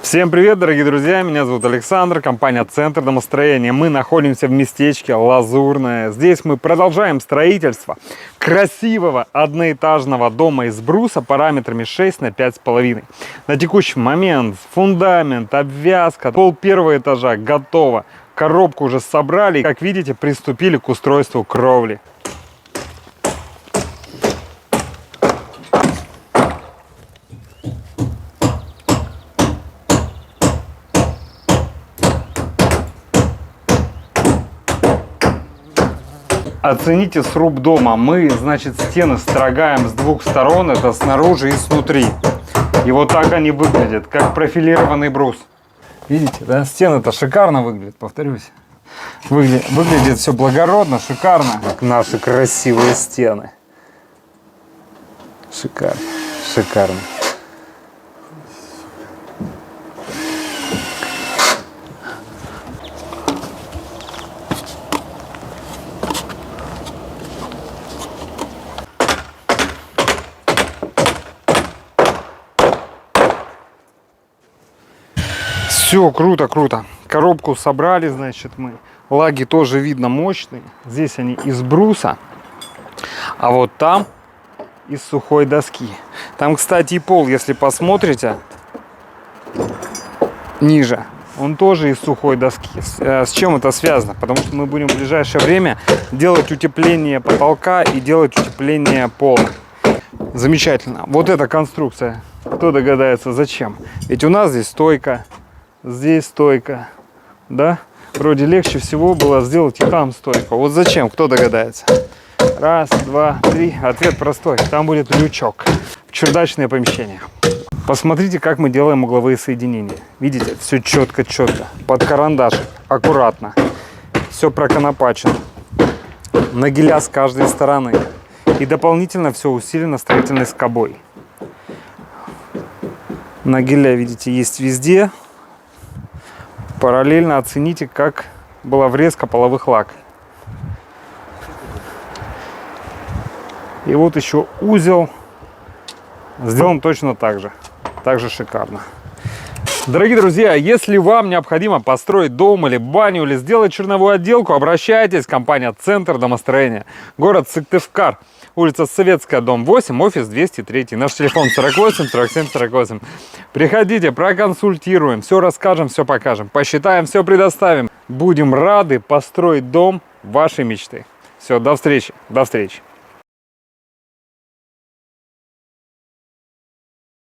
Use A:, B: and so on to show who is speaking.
A: Всем привет, дорогие друзья! Меня зовут Александр, компания «Центр домостроения». Мы находимся в местечке Лазурное. Здесь мы продолжаем строительство красивого одноэтажного дома из бруса параметрами 6 на 5,5. На текущий момент фундамент, обвязка, пол первого этажа готово. Коробку уже собрали. Как видите, приступили к устройству кровли. Оцените сруб дома. Мы, значит, стены строгаем с двух сторон, это снаружи и снутри. И вот так они выглядят, как профилированный брус. Видите, да? Стены-то шикарно выглядят, повторюсь. Выглядит все благородно, шикарно. Как наши красивые стены. Шикарно, шикарно. Все, круто, круто. Коробку собрали, значит, мы. Лаги тоже видно мощные. Здесь они из бруса, а вот там из сухой доски. Там, кстати, и пол, если посмотрите, ниже, он тоже из сухой доски. С чем это связано? Потому что мы будем в ближайшее время делать утепление потолка и делать утепление пола. Замечательно. Вот эта конструкция. Кто догадается, зачем? Ведь у нас здесь стойка. Здесь стойка, да? Вроде легче всего было сделать и там стойку. Вот зачем? Кто догадается? Раз, два, три. Ответ простой. Там будет лючок в чердачное помещение. Посмотрите, как мы делаем угловые соединения. Видите? Все четко-четко. Под карандашик. Аккуратно. Все проконопачено. Нагиля с каждой стороны. И дополнительно все усилено строительной скобой. Нагиля, видите, есть везде. Параллельно оцените, как была врезка половых лак. И вот еще узел сделан точно так же. Также шикарно. Дорогие друзья, если вам необходимо построить дом или баню, или сделать черновую отделку, обращайтесь. Компания «Центр домостроения». Город Сыктывкар. Улица Советская, дом 8, офис 203. Наш телефон 48 47 48. Приходите, проконсультируем, все расскажем, все покажем. Посчитаем, все предоставим. Будем рады построить дом вашей мечты. Все, до встречи. До встречи.